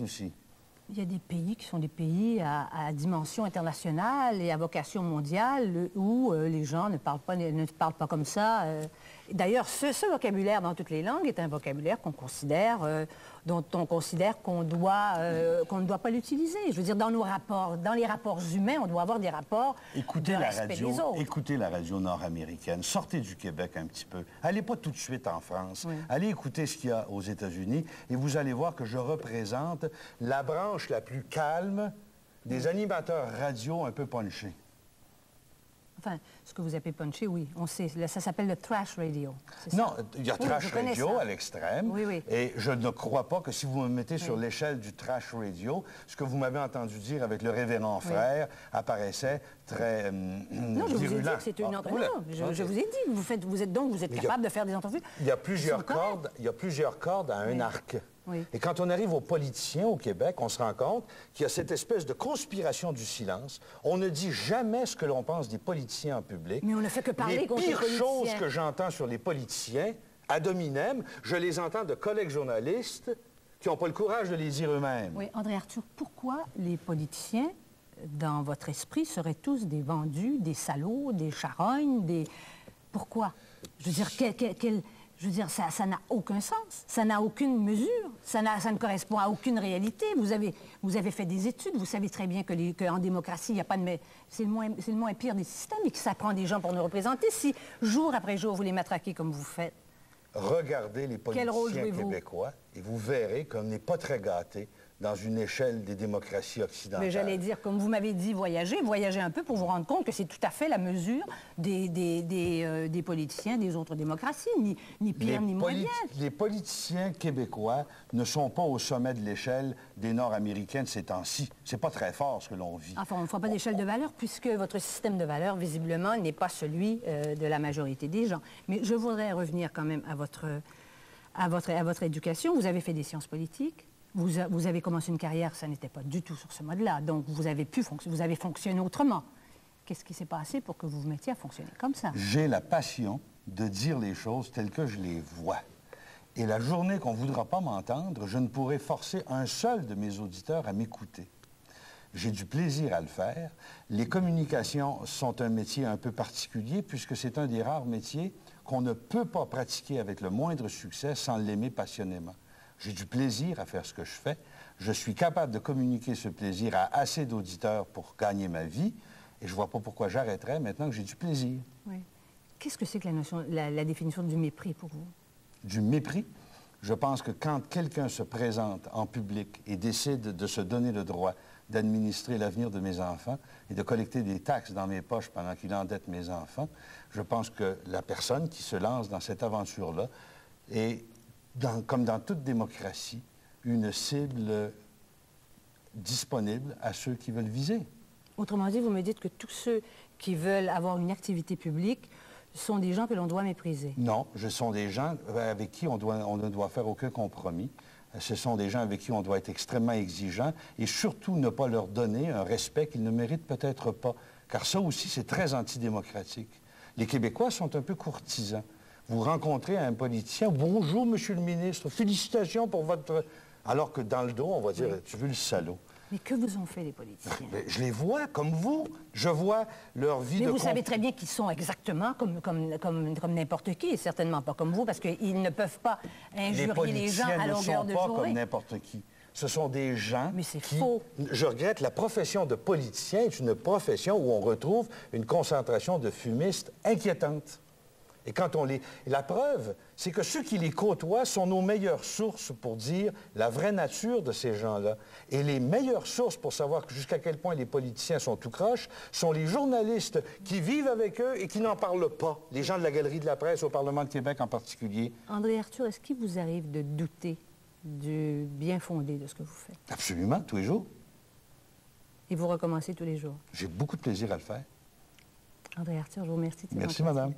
aussi. Il y a des pays qui sont des pays à dimension internationale et à vocation mondiale où les gens ne parlent pas comme ça. D'ailleurs, ce vocabulaire dans toutes les langues est un vocabulaire qu'on considère, dont on considère qu'on ne doit pas l'utiliser. Je veux dire, dans nos rapports, dans les rapports humains, on doit avoir des rapports de respect des autres. Écoutez la radio nord-américaine, sortez du Québec un petit peu. Allez pas tout de suite en France. Oui. Allez écouter ce qu'il y a aux États-Unis et vous allez voir que je représente la branche la plus calme des animateurs radio un peu punchés. Enfin, ce que vous appelez punché, oui, on sait. Ça s'appelle le trash radio. Non, il y a trash radio à l'extrême. Oui, oui. Et je ne crois pas que si vous me mettez sur l'échelle du trash radio, ce que vous m'avez entendu dire avec le révérend frère apparaissait très non, je vous ai dit que c'était une entrevue. Non, je vous ai dit, vous êtes capable de faire des entrevues. Il y a plusieurs cordes à un arc. Oui. Et quand on arrive aux politiciens au Québec, on se rend compte qu'il y a cette espèce de conspiration du silence. On ne dit jamais ce que l'on pense des politiciens en public. Mais on ne fait que parler contre les politiciens. Les pires choses que j'entends sur les politiciens, ad hominem, je les entends de collègues journalistes qui n'ont pas le courage de les dire eux-mêmes. Oui, André Arthur, pourquoi les politiciens, dans votre esprit, seraient tous des vendus, des salauds, des charognes, des... Pourquoi? Je veux dire, Je veux dire, ça n'a aucun sens, ça n'a aucune mesure, ça ne correspond à aucune réalité. Vous avez fait des études, vous savez très bien qu'en démocratie, il n'y a pas de... C'est le moins pire des systèmes et que ça prend des gens pour nous représenter. Si, jour après jour, vous les matraquez comme vous faites... Regardez les politiciens québécois et vous verrez qu'on n'est pas très gâtés dans une échelle des démocraties occidentales. Mais j'allais dire, comme vous m'avez dit, voyagez un peu pour vous rendre compte que c'est tout à fait la mesure des politiciens des autres démocraties, ni pire ni moins bien. Les politiciens québécois ne sont pas au sommet de l'échelle des Nord-Américains de ces temps-ci. C'est pas très fort ce que l'on vit. Enfin, on ne voit pas d'échelle de valeur puisque votre système de valeurs, visiblement, n'est pas celui de la majorité des gens. Mais je voudrais revenir quand même à votre éducation. Vous avez fait des sciences politiques. Vous avez commencé une carrière, ça n'était pas du tout sur ce mode-là. Donc, vous avez fonctionné autrement. Qu'est-ce qui s'est passé pour que vous vous mettiez à fonctionner comme ça? J'ai la passion de dire les choses telles que je les vois. Et la journée qu'on ne voudra pas m'entendre, je ne pourrai forcer un seul de mes auditeurs à m'écouter. J'ai du plaisir à le faire. Les communications sont un métier un peu particulier puisque c'est un des rares métiers qu'on ne peut pas pratiquer avec le moindre succès sans l'aimer passionnément. J'ai du plaisir à faire ce que je fais. Je suis capable de communiquer ce plaisir à assez d'auditeurs pour gagner ma vie. Et je ne vois pas pourquoi j'arrêterais maintenant que j'ai du plaisir. Oui. Qu'est-ce que c'est que la définition du mépris pour vous? Du mépris? Je pense que quand quelqu'un se présente en public et décide de se donner le droit d'administrer l'avenir de mes enfants et de collecter des taxes dans mes poches pendant qu'il endette mes enfants, je pense que la personne qui se lance dans cette aventure-là est... comme dans toute démocratie, une cible disponible à ceux qui veulent viser. Autrement dit, vous me dites que tous ceux qui veulent avoir une activité publique sont des gens que l'on doit mépriser. Non, ce sont des gens avec qui on ne doit faire aucun compromis. Ce sont des gens avec qui on doit être extrêmement exigeant et surtout ne pas leur donner un respect qu'ils ne méritent peut-être pas. Car ça aussi, c'est très antidémocratique. Les Québécois sont un peu courtisans. Vous rencontrez un politicien, « Bonjour, monsieur le ministre, félicitations pour votre... » Alors que dans le dos, on va dire, oui. « Tu veux le salaud. » Mais que vous ont fait les politiciens? Je les vois comme vous. Je vois leur vie de... Mais vous savez très bien qu'ils sont exactement comme n'importe qui, et certainement pas comme vous, parce qu'ils ne peuvent pas injurier les gens à longueur de journée. Les politiciens ne sont pas comme n'importe qui. Ce sont des gens Mais c'est faux. Je regrette, la profession de politicien est une profession où on retrouve une concentration de fumistes inquiétante. Et quand on les... La preuve, c'est que ceux qui les côtoient sont nos meilleures sources pour dire la vraie nature de ces gens-là. Et les meilleures sources pour savoir jusqu'à quel point les politiciens sont tout croche sont les journalistes qui vivent avec eux et qui n'en parlent pas. Les gens de la Galerie de la Presse au Parlement de Québec en particulier. André Arthur, est-ce qu'il vous arrive de douter du bien fondé de ce que vous faites? Absolument, tous les jours. Et vous recommencez tous les jours? J'ai beaucoup de plaisir à le faire. André Arthur, je vous remercie. Merci, madame.